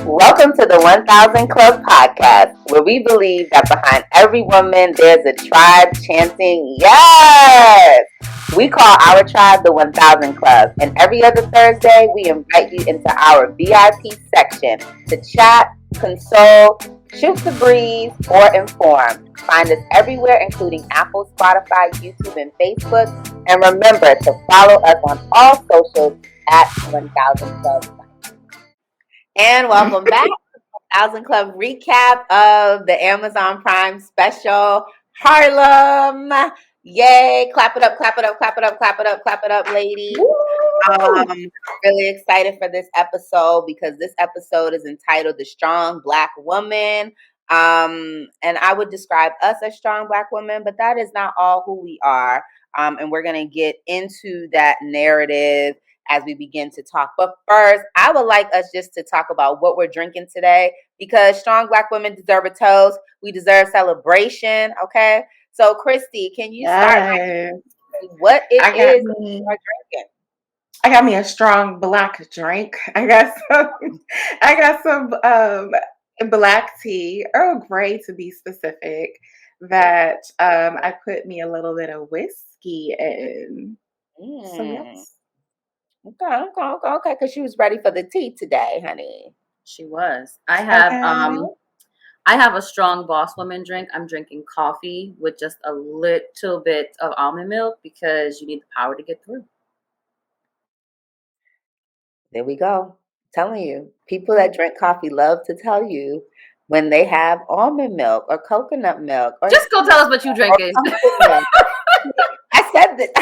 Welcome to the 1000 Club podcast, where we believe that behind every woman there's a tribe chanting, yes! We call our tribe the 1000 Club, and every other Thursday we invite you into our VIP section to chat, console, shoot the breeze, or inform. Find us everywhere, including Apple, Spotify, YouTube, and Facebook. And remember to follow us on all socials at 1000 Club. And welcome back. 1000 Club recap of the Amazon Prime special, Harlem. Yay. Clap it up, clap it up, clap it up, clap it up, clap it up, ladies. Really excited for this episode because this episode is entitled The Strong Black Woman. And I would describe us as strong Black women, but that is not all who we are. And we're going to get into that narrative as we begin to talk. But first, I would like us just to talk about what we're drinking today because strong Black women deserve a toast. We deserve celebration. Okay. So, Christy, can you start what it is you are drinking? I got me a strong black drink. I got some black tea, Earl Grey to be specific, that I put me a little bit of whiskey in. So yes. Okay. Because she was ready for the tea today, honey. She was. I have a strong boss woman drink. I'm drinking coffee with just a little bit of almond milk because you need the power to get through. There we go. Telling you, people that drink coffee love to tell you when they have almond milk or coconut milk. Or just go tell us what you drinking. I said that.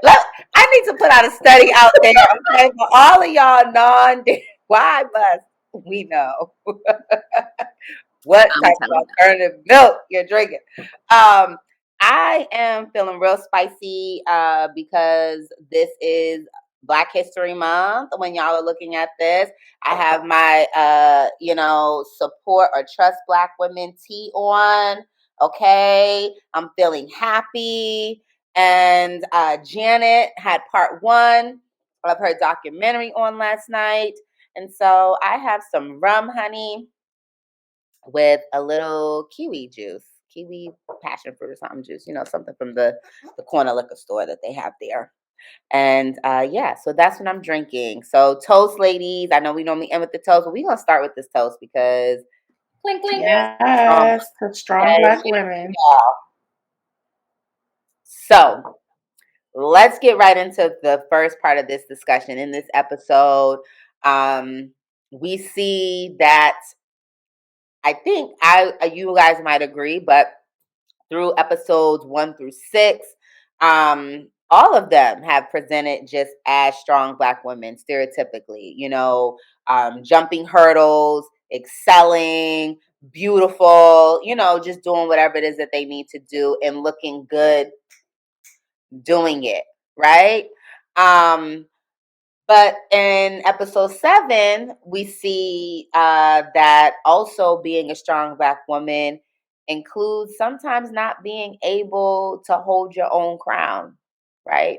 Look, I need to put out a study out there, okay, for all of y'all why must we know what type of alternative milk you're drinking? I am feeling real spicy because this is Black History Month. When y'all are looking at this, I have my support or trust Black women tea on. Okay, I'm feeling happy. And Janet had part 1 of her documentary on last night. And so I have some rum honey with a little kiwi juice, kiwi passion fruit or something juice, something from the corner liquor store that they have there. And so that's what I'm drinking. So toast, ladies. I know we normally end with the toast, but we're going to start with this toast because clink, clink. Yes, strong Black women. So let's get right into the first part of this discussion. In this episode, we see that I think you guys might agree, but through episodes 1 through 6, all of them have presented just as strong Black women, stereotypically, jumping hurdles, excelling, beautiful, just doing whatever it is that they need to do and looking good doing it, right? But in episode 7, we see that also being a strong Black woman includes sometimes not being able to hold your own crown, right?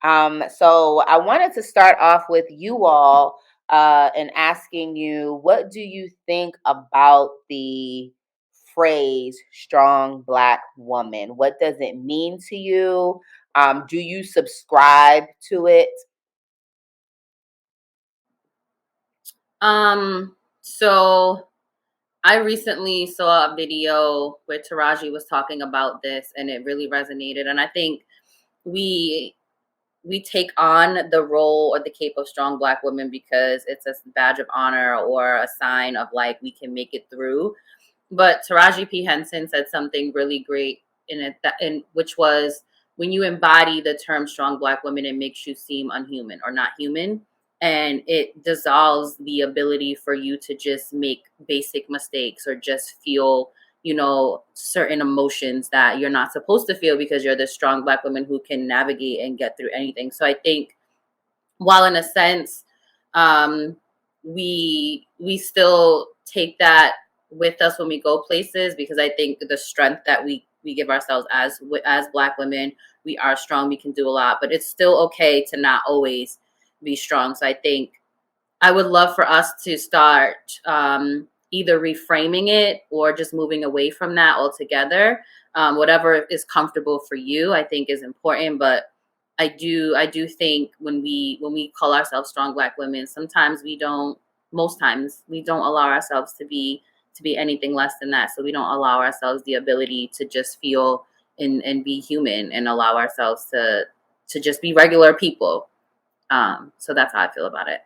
So I wanted to start off with you all and asking you, what do you think about the phrase strong Black woman? What does it mean to you? Do you subscribe to it? So I recently saw a video where Taraji was talking about this and it really resonated. And I think we take on the role or the cape of strong Black women because it's a badge of honor or a sign of like, we can make it through. But Taraji P. Henson said something really great in it, which was when you embody the term strong Black women, it makes you seem unhuman or not human. And it dissolves the ability for you to just make basic mistakes or just feel, certain emotions that you're not supposed to feel because you're the strong Black woman who can navigate and get through anything. So I think while in a sense, we still take that with us when we go places, because I think the strength that we give ourselves as Black women, we are strong, we can do a lot, but it's still okay to not always be strong. So I think I would love for us to start either reframing it or just moving away from that altogether. Whatever is comfortable for you, I think is important. But I do think when we call ourselves strong Black women, sometimes we don't. Most times we don't allow ourselves to be anything less than that. So we don't allow ourselves the ability to just feel and be human and allow ourselves to just be regular people. So that's how I feel about it.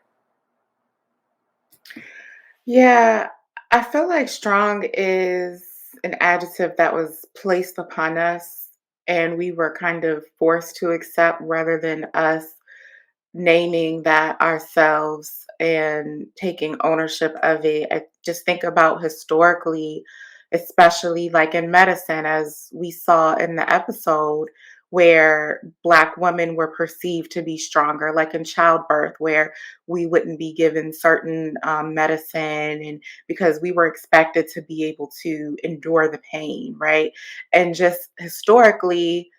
Yeah, I feel like strong is an adjective that was placed upon us and we were kind of forced to accept rather than us naming that ourselves and taking ownership of it. I just think about historically, especially like in medicine, as we saw in the episode, where Black women were perceived to be stronger, like in childbirth, where we wouldn't be given certain medicine, and because we were expected to be able to endure the pain, right? And just historically,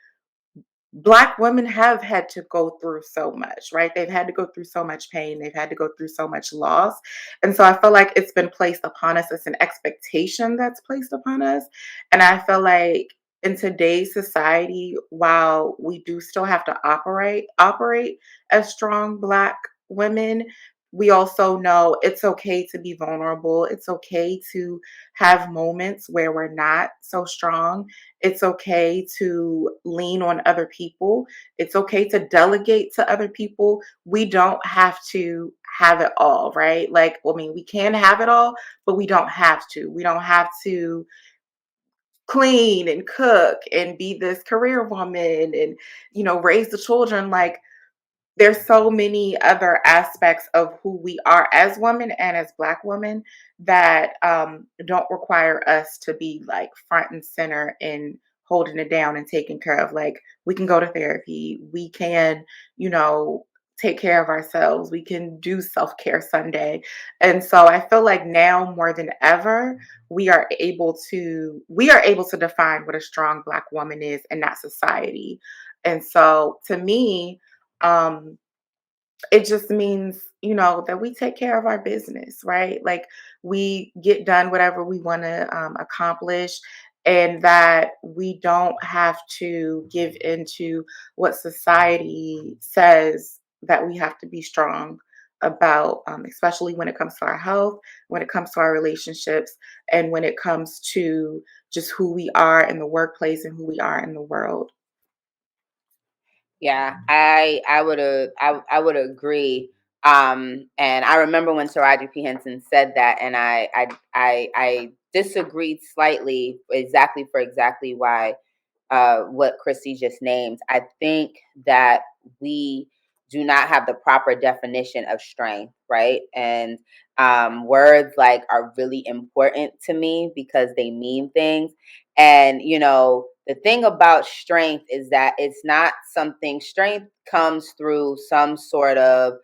Black women have had to go through so much, right? They've had to go through so much pain. They've had to go through so much loss. And so I feel like it's been placed upon us. It's an expectation that's placed upon us. And I feel like in today's society, while we do still have to operate as strong Black women, we also know it's okay to be vulnerable. It's okay to have moments where we're not so strong. It's okay to lean on other people. It's okay to delegate to other people. We don't have to have it all, right? Like, I mean, we can have it all, but we don't have to. We don't have to clean and cook and be this career woman and, raise the children. Like, there's so many other aspects of who we are as women and as Black women that don't require us to be like front and center in holding it down and taking care of. Like, we can go to therapy, we can, you know, take care of ourselves, we can do self-care Sunday. And so I feel like now more than ever, we are able to define what a strong Black woman is in that society. And so to me, um, it just means, that we take care of our business, right? Like, we get done whatever we want to accomplish, and that we don't have to give into what society says that we have to be strong about, especially when it comes to our health, when it comes to our relationships, and when it comes to just who we are in the workplace and who we are in the world. Yeah, I would agree. And I remember when Taraji P Henson said that, and I disagreed slightly exactly why what Christy just named. I think that we do not have the proper definition of strength, right? And words like are really important to me because they mean things. And, the thing about strength is that it's not something, strength comes through some sort of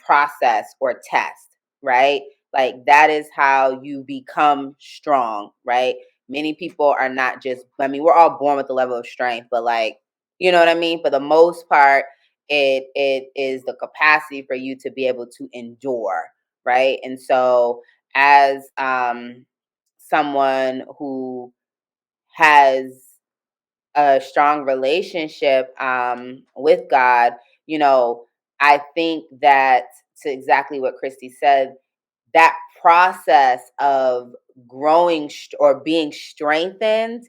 process or test, right? Like that is how you become strong, right? Many people are not just, I mean, we're all born with a level of strength, but like, you know what I mean? For the most part, it is the capacity for you to be able to endure, right? And so as someone who has a strong relationship with God, you know, I think that to exactly what Christy said, that process of growing or being strengthened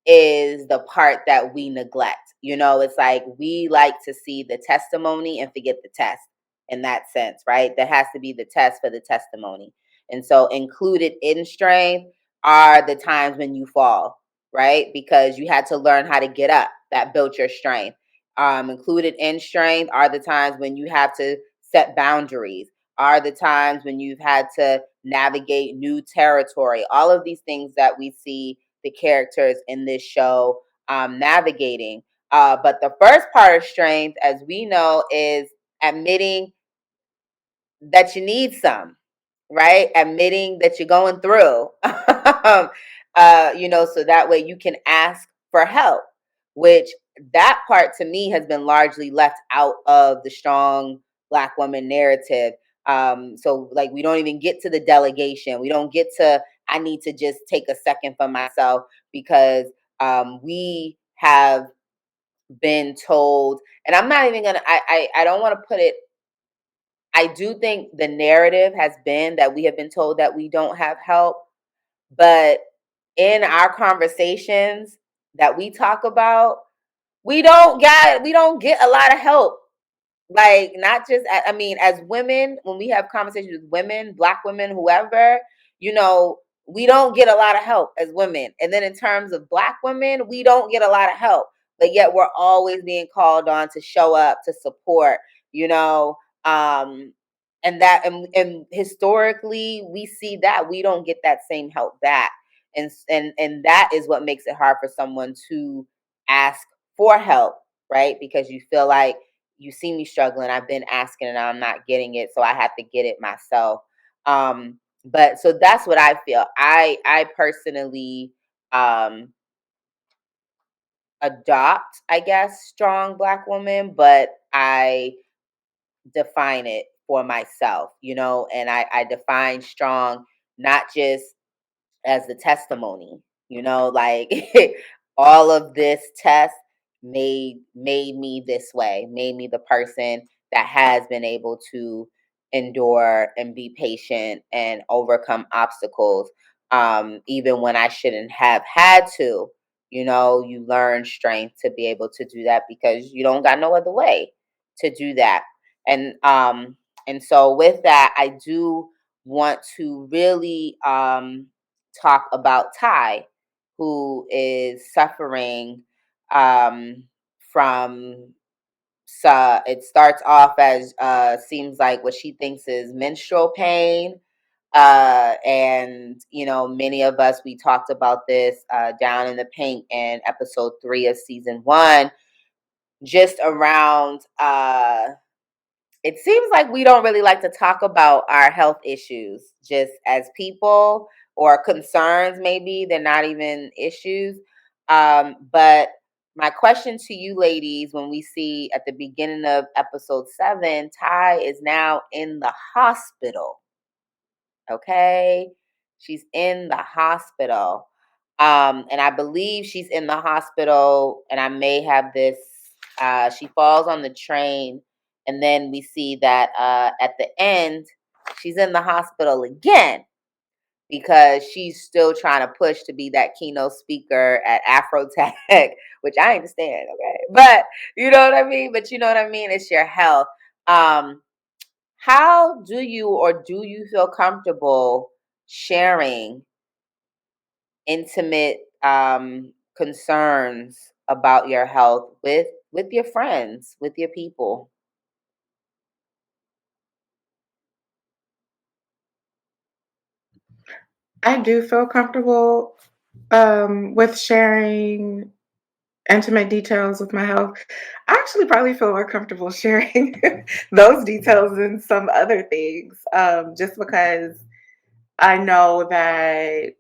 is the part that we neglect. It's like we like to see the testimony and forget the test in that sense, right? That has to be the test for the testimony. And so included in strength are the times when you fall, right? Because you had to learn how to get up. That built your strength. Included in strength are the times when you have to set boundaries, are the times when you've had to navigate new territory. All of these things that we see the characters in this show navigating. But the first part of strength, as we know, is admitting that you need some, right? Admitting that you're going through, so that way you can ask for help, which that part to me has been largely left out of the strong Black woman narrative. So like we don't even get to the delegation. We don't get to I need to just take a second for myself because we have been told, and I'm not even gonna I don't want to put it, I do think the narrative has been that we have been told that we don't have help, but in our conversations that we talk about, we don't get a lot of help. Like, not just, I mean, as women, when we have conversations with women, Black women, whoever, you know, we don't get a lot of help as women. And then in terms of Black women, we don't get a lot of help, but yet we're always being called on to show up, to support, you know, um, and historically we see that we don't get that same help back. And that is what makes it hard for someone to ask for help, right? Because you feel like, you see me struggling, I've been asking and I'm not getting it, so I have to get it myself. But so that's what I feel. I personally adopt, I guess, strong Black woman, but I define it for myself, you know, and I define strong not just as the testimony, you know, like all of this test made me this way, made me the person that has been able to endure and be patient and overcome obstacles, even when I shouldn't have had to. You know, you learn strength to be able to do that because you don't got no other way to do that. And so with that, I do want to really talk about Ty, who is suffering from. It starts off as seems like what she thinks is menstrual pain, and you know, many of us, we talked about this down in the paint in episode 3 of season 1, just around it seems like we don't really like to talk about our health issues just as people, or concerns, maybe they're not even issues. But my question to you ladies, when we see at the beginning of episode 7, Ty is now in the hospital. Okay, she's in the hospital, and I believe she's in the hospital, and I may have this, she falls on the train, and then we see that at the end she's in the hospital again because she's still trying to push to be that keynote speaker at Afrotech, which I understand, okay, but you know what I mean, but you know what I mean, it's your health. How do you, or do you feel comfortable sharing intimate concerns about your health with your friends, with your people? I do feel comfortable with sharing intimate details with my health. I actually probably feel more comfortable sharing those details than some other things, just because I know that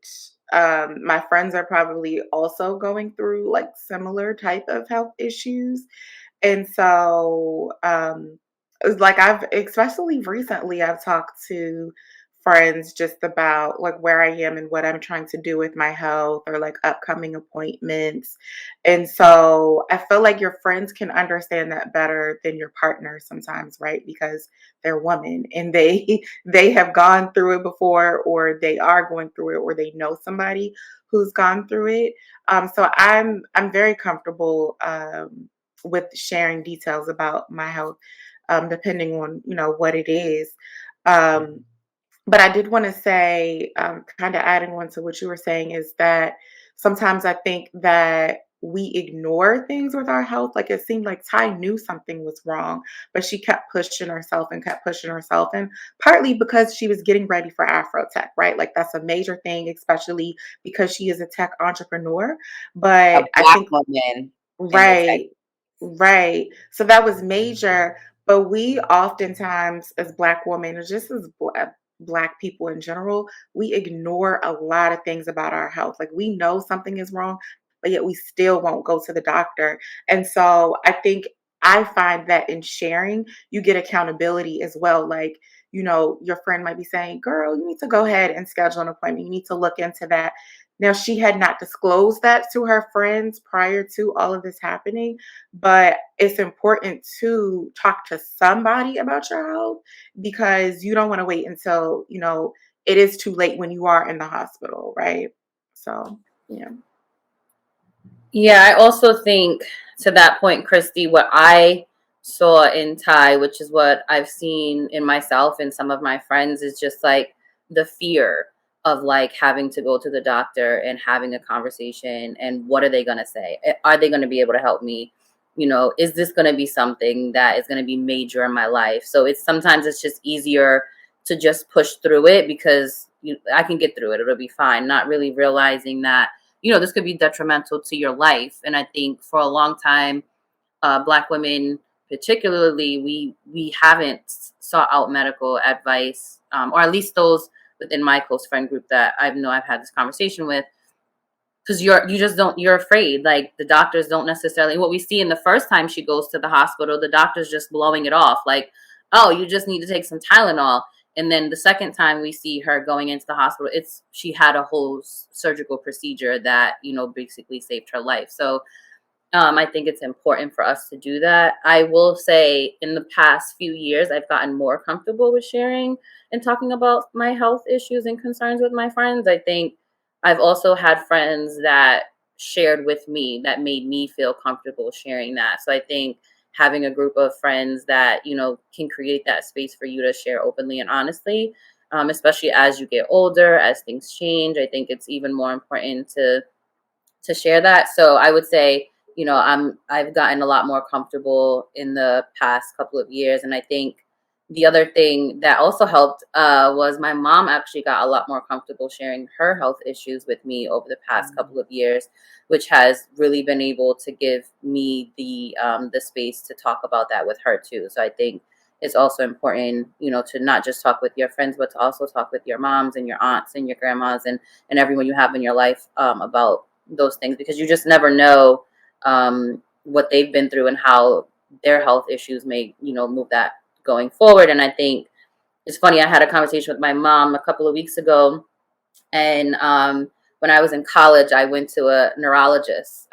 my friends are probably also going through like similar type of health issues. And so, it's like I've, especially recently, I've talked to friends just about like where I am and what I'm trying to do with my health or like upcoming appointments. And so I feel like your friends can understand that better than your partner sometimes, right? Because they're women and they they have gone through it before, or they are going through it, or they know somebody who's gone through it. So I'm very comfortable with sharing details about my health, depending on what it is. Um, but I did want to say, kind of adding on to what you were saying, is that sometimes I think that we ignore things with our health. Like it seemed like Ty knew something was wrong, but she kept pushing herself and kept pushing herself. And partly because she was getting ready for Afrotech, right? Like that's a major thing, especially because she is a tech entrepreneur. A But I Black think, woman in the tech. right, right. So that was major. But we oftentimes, as Black women, or just as Black people in general, we ignore a lot of things about our health. Like we know something is wrong, but yet we still won't go to the doctor. And so I think I find that in sharing, you get accountability as well. Like, your friend might be saying, girl, you need to go ahead and schedule an appointment. You need to look into that. Now, she had not disclosed that to her friends prior to all of this happening, but it's important to talk to somebody about your health because you don't want to wait until, it is too late when you are in the hospital, right? So, yeah. Yeah, I also think to that point, Christy, what I saw in Ty, which is what I've seen in myself and some of my friends, is just like the fear of like having to go to the doctor and having a conversation and what are they going to say? Are they going to be able to help me? Is this going to be something that is going to be major in my life? So sometimes it's just easier to just push through it because I can get through it. It'll be fine. Not really realizing that this could be detrimental to your life. And I think for a long time, Black women, particularly, we haven't sought out medical advice, or at least those within my close friend group that I've had this conversation with, because you're afraid. Like the doctors don't necessarily, what we see in the first time she goes to the hospital, the doctor's just blowing it off like, oh, you just need to take some Tylenol. And then the second time we see her going into the hospital, she had a whole surgical procedure that basically saved her life. So I think it's important for us to do that. I will say in the past few years, I've gotten more comfortable with sharing and talking about my health issues and concerns with my friends. I think I've also had friends that shared with me that made me feel comfortable sharing that. So I think having a group of friends that, can create that space for you to share openly and honestly, especially as you get older, as things change, I think it's even more important to share that. So I would say, I've gotten a lot more comfortable in the past couple of years. And I think the other thing that also helped was my mom actually got a lot more comfortable sharing her health issues with me over the past couple of years, which has really been able to give me the space to talk about that with her too. So I think it's also important, to not just talk with your friends, but to also talk with your moms and your aunts and your grandmas and everyone you have in your life about those things, because you just never know what they've been through and how their health issues may move that going forward. And I think it's funny, I had a conversation with my mom a couple of weeks ago, and when I was in college I went to a neurologist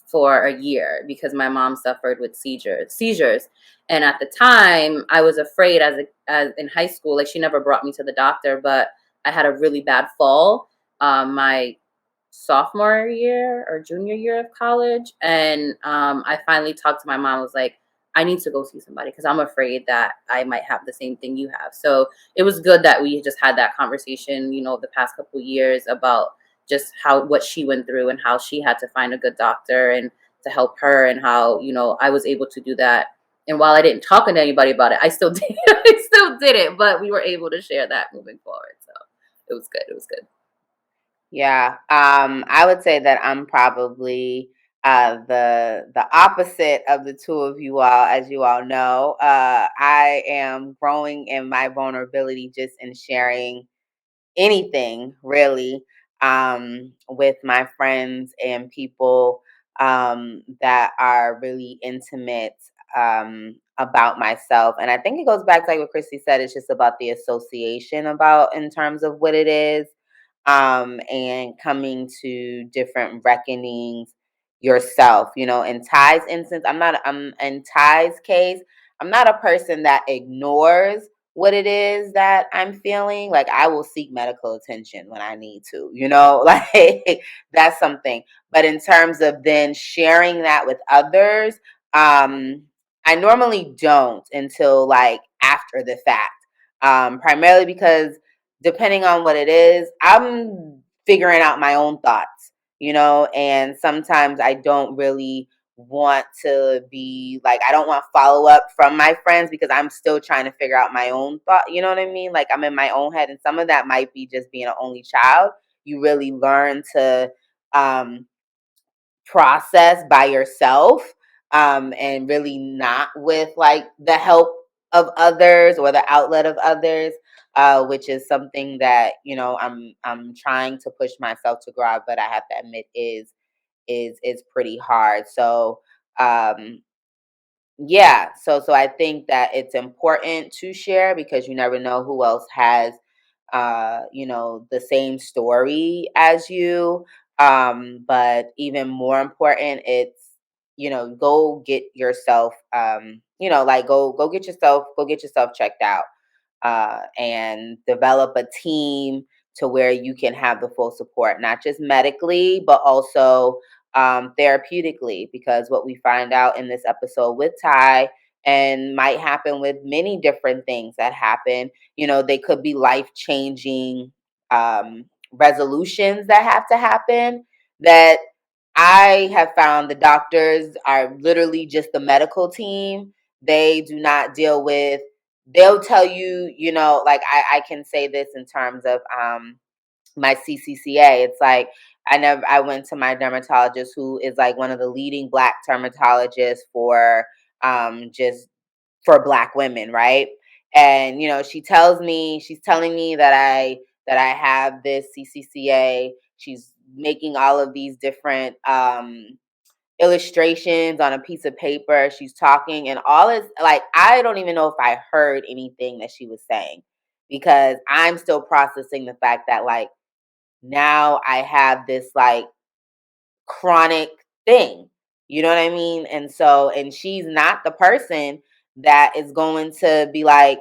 for a year because my mom suffered with seizures. And at the time I was afraid, as in high school, like she never brought me to the doctor, but I had a really bad fall my sophomore year or junior year of college. And I finally talked to my mom. I was like, I need to go see somebody because I'm afraid that I might have the same thing you have. So it was good that we just had that conversation, the past couple of years about just what she went through and how she had to find a good doctor and to help her, and how, I was able to do that. And while I didn't talk to anybody about it, I still did. I still did it, but we were able to share that moving forward. So it was good. It was good. Yeah. I would say that I'm probably the opposite of the two of you all, as you all know. I am growing in my vulnerability just in sharing anything really, with my friends and people that are really intimate about myself. And I think it goes back to like what Christy said, it's just about the association about in terms of what it is, and coming to different reckonings yourself. In Ty's instance, I'm in Ty's case, I'm not a person that ignores what it is that I'm feeling. Like I will seek medical attention when I need to, like that's something. But in terms of then sharing that with others, I normally don't until like after the fact. Primarily because depending on what it is, I'm figuring out my own thoughts, and sometimes I don't really want to be like, I don't want follow up from my friends because I'm still trying to figure out my own thought. You know what I mean? Like I'm in my own head, and some of that might be just being an only child. You really learn to um, process by yourself, and really not with like the help of others or the outlet of others, which is something that I'm trying to push myself to grow out, but I have to admit is pretty hard. So yeah, so I think that it's important to share because you never know who else has the same story as you. But even more important, it's go get yourself like go get yourself checked out, and develop a team to where you can have the full support, not just medically, but also therapeutically. Because what we find out in this episode with Ty, and might happen with many different things that happen, they could be life changing resolutions that have to happen. That I have found the doctors are literally just the medical team. They do not deal with, they'll tell you, like I can say this in terms of my CCCA. It's like I went to my dermatologist, who is like one of the leading Black dermatologists for just for Black women, right? And she's telling me that I have this CCCA. She's making all of these different illustrations on a piece of paper. She's talking, and all is like, I don't even know if I heard anything that she was saying, because I'm still processing the fact that, like, now I have this like chronic thing. You know what I mean? And she's not the person that is going to be like,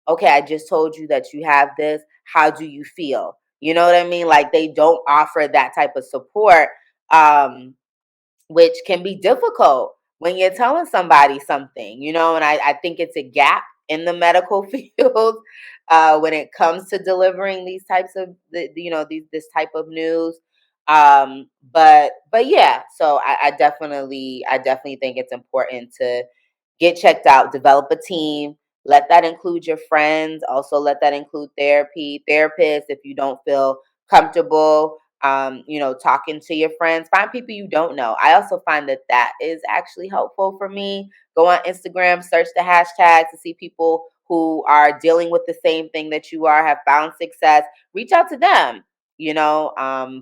okay, I just told you that you have this. How do you feel? You know what I mean? Like, they don't offer that type of support. Which can be difficult when you're telling somebody something, and I think it's a gap in the medical field when it comes to delivering these types of, this type of news. But yeah, so I definitely think it's important to get checked out, develop a team. Let that include your friends. Also, let that include therapists. If you don't feel comfortable, talking to your friends, find people you don't know. I also find that is actually helpful for me. Go on Instagram, search the hashtags to see people who are dealing with the same thing that you are, have found success. Reach out to them,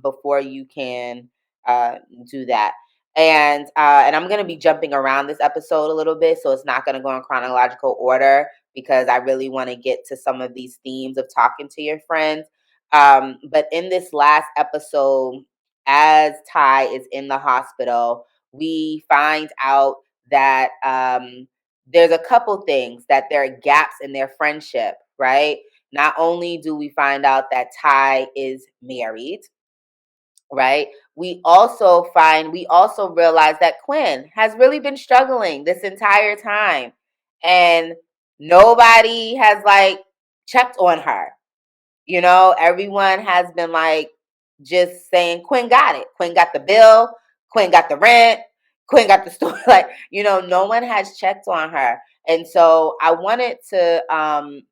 before you can uh, do that. And I'm going to be jumping around this episode a little bit, so it's not going to go in chronological order, because I really want to get to some of these themes of talking to your friends. But in this last episode, as Ty is in the hospital, we find out that there's a couple things, that there are gaps in their friendship, right? Not only do we find out that Ty is married, right? We also realize that Quinn has really been struggling this entire time, and nobody has like checked on her. Everyone has been like just saying Quinn got it. Quinn got the bill. Quinn got the rent. Quinn got the store. Like, no one has checked on her. And so I wanted to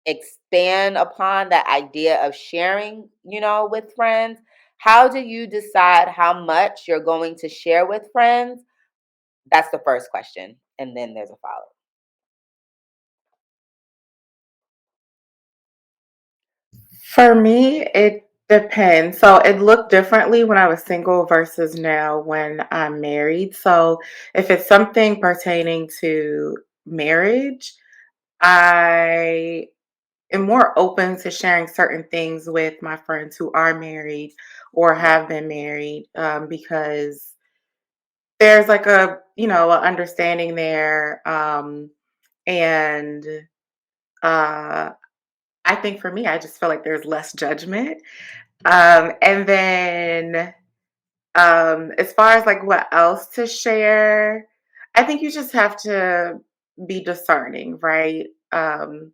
expand upon that idea of sharing, with friends. How do you decide how much you're going to share with friends? That's the first question. And then there's a follow. For me, it depends. So it looked differently when I was single versus now when I'm married. So if it's something pertaining to marriage, I am more open to sharing certain things with my friends who are married or Yeah. have been married, because there's like a understanding there. And uh, I think for me, I just feel like there's less judgment. And then as far as like what else to share, I think you just have to be discerning, right? And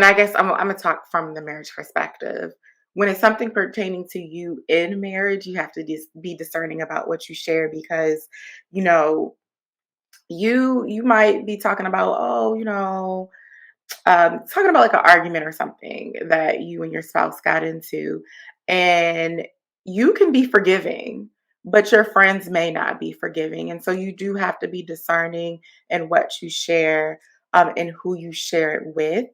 I guess I'm gonna talk from the marriage perspective. When it's something pertaining to you in marriage, you have to just be discerning about what you share, because you know you might be talking about, talking about like an argument or something that you and your spouse got into, and you can be forgiving, but your friends may not be forgiving. And so you do have to be discerning in what you share, and who you share it with.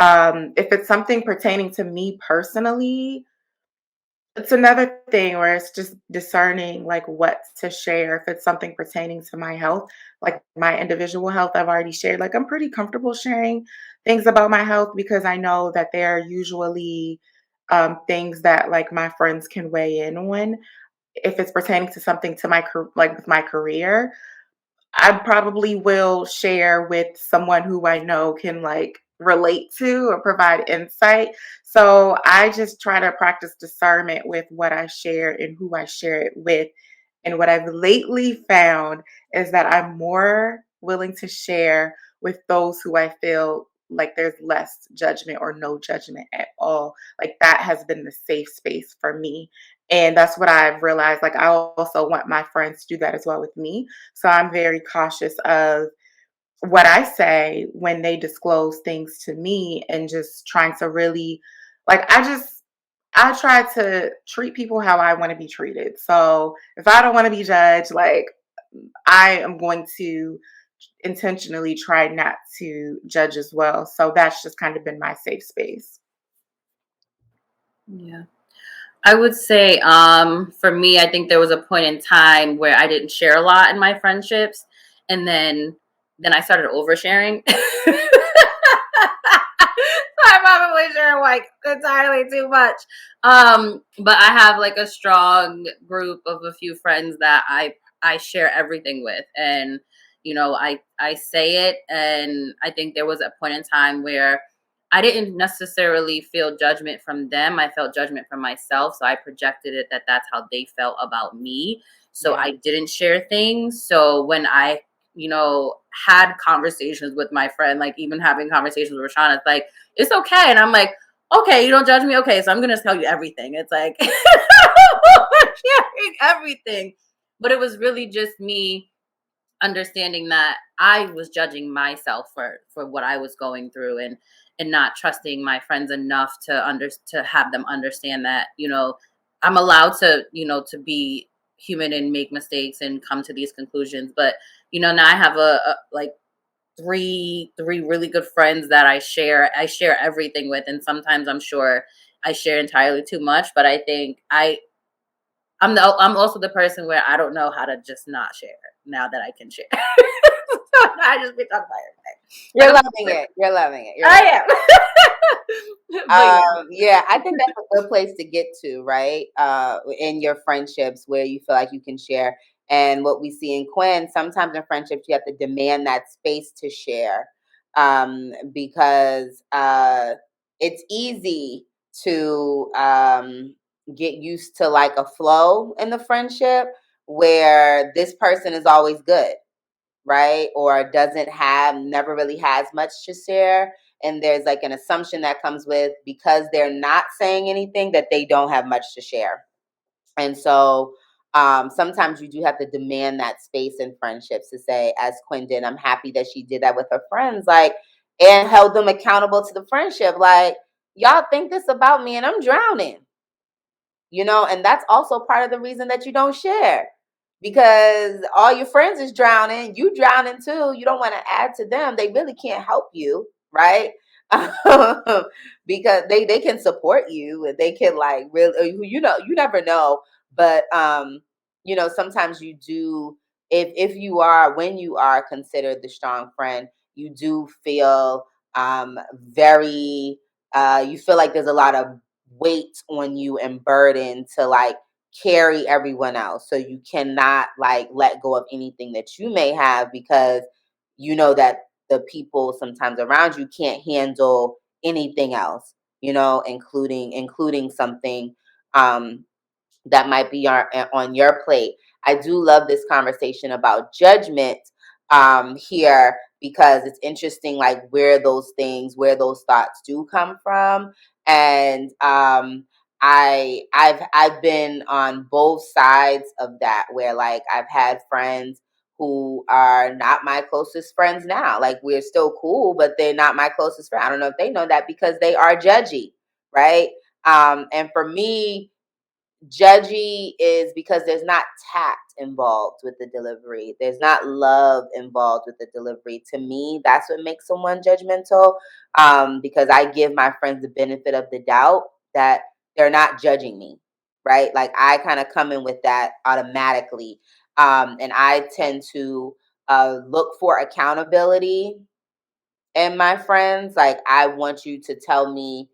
If it's something pertaining to me personally, It's another thing where it's just discerning like what to share. If it's something pertaining to my health, like my individual health, I've already shared. Like I'm pretty comfortable sharing things about my health because I know that they are usually things that like my friends can weigh in on. If it's pertaining to something to like with my career, I probably will share with someone who I know can like relate to or provide insight. So I just try to practice discernment with what I share and who I share it with. And what I've lately found is that I'm more willing to share with those who I feel like there's less judgment or no judgment at all. Like that has been the safe space for me. And that's what I've realized. Like I also want my friends to do that as well with me. So I'm very cautious of what I say when they disclose things to me and just trying to really like I try to treat people how I want to be treated. So if I don't want to be judged, like I am going to intentionally try not to judge as well. So that's just kind of been my safe space. Yeah. I would say, for me, I think there was a point in time where I didn't share a lot in my friendships, and then I started oversharing. So I probably share like entirely too much. But I have like a strong group of a few friends that I share everything with, and I say it, and I think there was a point in time where I didn't necessarily feel judgment from them. I felt judgment from myself. So I projected it that that's how they felt about me. So Yeah. I didn't share things. So when I, had conversations with my friend, like even having conversations with Rashawn, it's like, it's okay. And I'm like, okay, you don't judge me. Okay. So I'm going to tell you everything. It's like, sharing everything. But it was really just me understanding that I was judging myself for what I was going through, and not trusting my friends enough to have them understand that I'm allowed to to be human and make mistakes and come to these conclusions. But now I have a like three really good friends that I share everything with, and sometimes I'm sure I share entirely too much. But I think I'm also the person where I don't know how to just not share now that I can share. So I just be talking about everything. Like You're I'm loving it. You're loving it. You're loving I am. But yeah. Yeah, I think that's a good place to get to, right? In your friendships where you feel like you can share. And what we see in Quinn, sometimes in friendships, you have to demand that space to share, because it's easy to get used to like a flow in the friendship where this person is always good, right? Or doesn't have, never really has much to share. And there's like an assumption that comes with because they're not saying anything that they don't have much to share. And so sometimes you do have to demand that space in friendships to say, as Quinn did, I'm happy that she did that with her friends, like, and held them accountable to the friendship. Like, y'all think this about me and I'm drowning, and that's also part of the reason that you don't share because all your friends is drowning, you drowning too. You don't want to add to them. They really can't help you, right? Because they can support you and they can like really, you never know. But sometimes you do, if you are, when you are considered the strong friend, you do feel very you feel like there's a lot of weight on you and burden to like carry everyone else. So you cannot like let go of anything that you may have because you know that the people sometimes around you can't handle anything else, including something um that might be on your plate. I do love this conversation about judgment here because it's interesting, like where those thoughts do come from, and I've been on both sides of that, where like I've had friends who are not my closest friends now. Like we're still cool, but they're not my closest friend. I don't know if they know that because they are judgy, right? And for me, judgy is because there's not tact involved with the delivery. There's not love involved with the delivery. To me, that's what makes someone judgmental. Because I give my friends the benefit of the doubt that they're not judging me. right? Like I kind of come in with that automatically. And I tend to look for accountability in my friends. Like I want you to tell me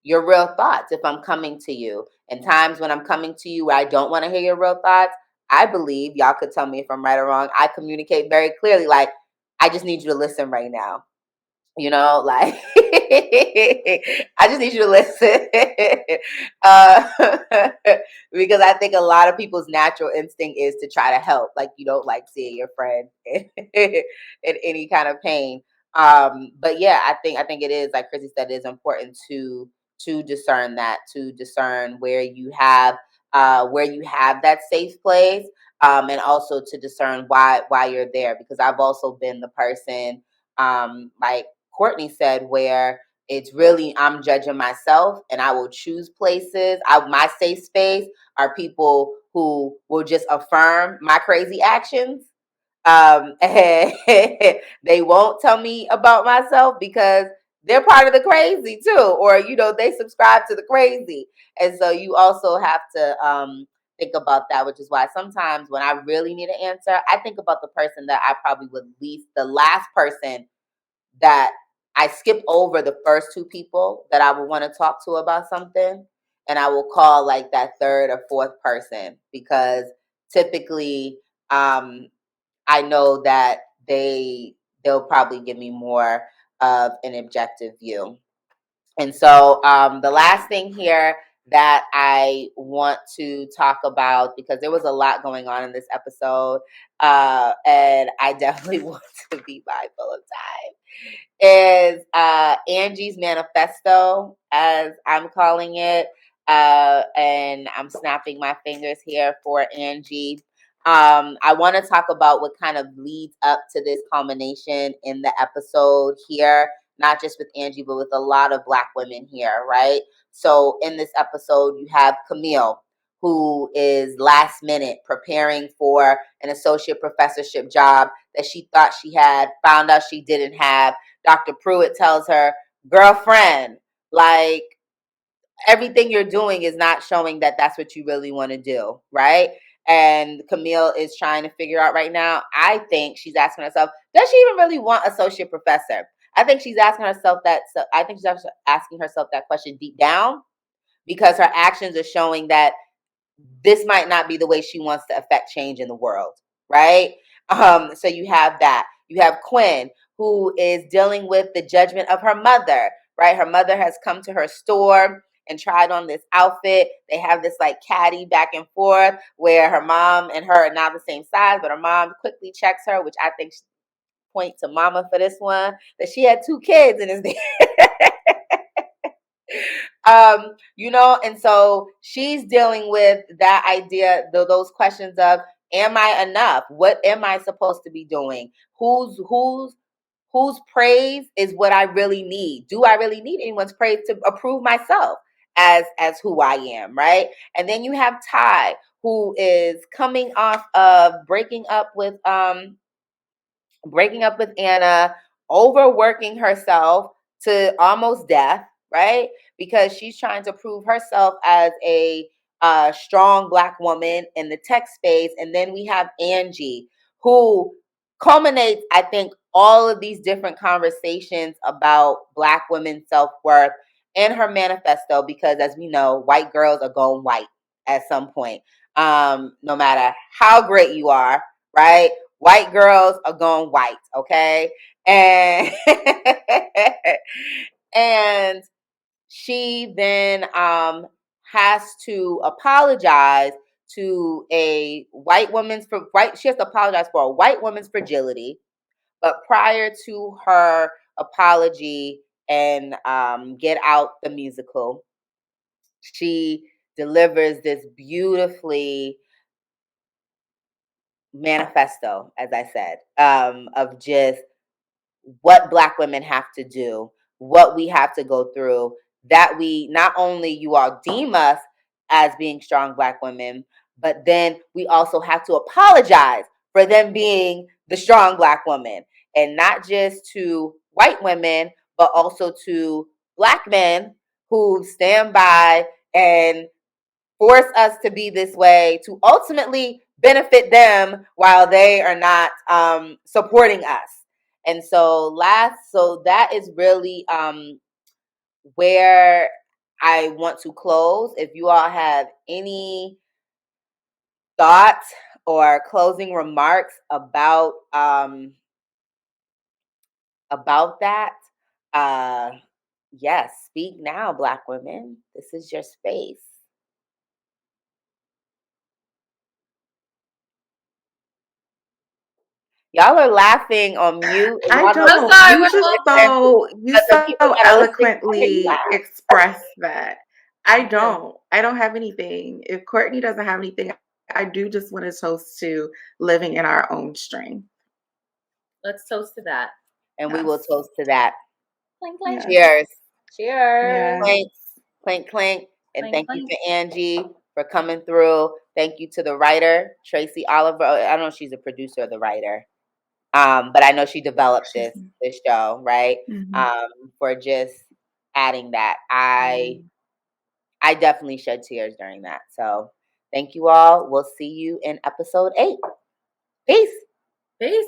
your real thoughts if I'm coming to you. And times when I'm coming to you where I don't want to hear your real thoughts, I believe, y'all could tell me if I'm right or wrong, I communicate very clearly, like, I just need you to listen right now. Like I just need you to listen. uh, because I think a lot of people's natural instinct is to try to help. Like you don't like seeing your friend in any kind of pain. But yeah, I think it is, like Chrissy said, it is important to discern that, to discern where you have that safe place, and also to discern why you're there. Because I've also been the person, like Courtney said, where it's really I'm judging myself and I will choose places. My safe space are people who will just affirm my crazy actions. And they won't tell me about myself because they're part of the crazy too, or they subscribe to the crazy. And so you also have to think about that, which is why sometimes when I really need an answer, I think about the person that I probably would least, the last person that I skip over the first two people that I would want to talk to about something, and I will call like that third or fourth person, because typically I know that they'll probably give me more of an objective view. And so the last thing here that I want to talk about, because there was a lot going on in this episode, and I definitely want to be mindful of time, is Angie's Manifesto, as I'm calling it. And I'm snapping my fingers here for Angie. I want to talk about what kind of leads up to this culmination in the episode here, not just with Angie, but with a lot of Black women here, right? So in this episode, you have Camille, who is last minute preparing for an associate professorship job that she thought she had, found out she didn't have. Dr. Pruitt tells her, girlfriend, like, everything you're doing is not showing that that's what you really want to do, right? And Camille is trying to figure out right now, I think she's asking herself, does she even really want associate professor? I think she's asking herself that. So I think she's asking herself that question deep down, because her actions are showing that this might not be the way she wants to affect change in the world, right? So you have that. You have Quinn, who is dealing with the judgment of her mother, right? Her mother has come to her store and tried on this outfit. They have this like catty back and forth where her mom and her are not the same size, but her mom quickly checks her, which I think point to mama for this one, that she had two kids and is and so she's dealing with that idea, those questions of, am I enough? What am I supposed to be doing? Whose praise is what I really need? Do I really need anyone's praise to approve myself as who I am, right? And then you have Ty, who is coming off of breaking up with Anna, overworking herself to almost death, right? Because she's trying to prove herself as a strong Black woman in the tech space. And then we have Angie, who culminates, I think, all of these different conversations about Black women's self-worth in her manifesto, because as we know, white girls are going white at some point. No matter how great you are, right? White girls are going white, okay? And and she then has to apologize to a white woman's for white. She has to apologize for a white woman's fragility, but prior to her apology and Get Out the musical, she delivers this beautifully manifesto, as I said, of just what Black women have to do, what we have to go through, that we not only you all deem us as being strong Black women, but then we also have to apologize for them being the strong Black woman, and not just to white women, but also to Black men who stand by and force us to be this way to ultimately benefit them while they are not supporting us. And so that is really where I want to close. If you all have any thoughts or closing remarks about that, yes, speak now, Black women. This is your space. Y'all are laughing on mute. And I y'all know don't. sorry, You we're just but the so people that are listening can't hear you eloquently laugh. expressed that. I Yeah. don't. I don't have anything. If Courtney doesn't have anything, I do just want to toast to living in our own strength. Let's toast to that. And we will Yes. toast to that. Clink, clink. Yes. Cheers. Cheers. Yes. Clink, clink, clink. And Clink, thank you clink. to Angie for coming through. Thank you to the writer, Tracy Oliver. I don't know if she's a producer or the writer. But I know she developed this show, right? For just adding that. I definitely shed tears during that. So thank you all. We'll see you in episode 8. Peace. Peace.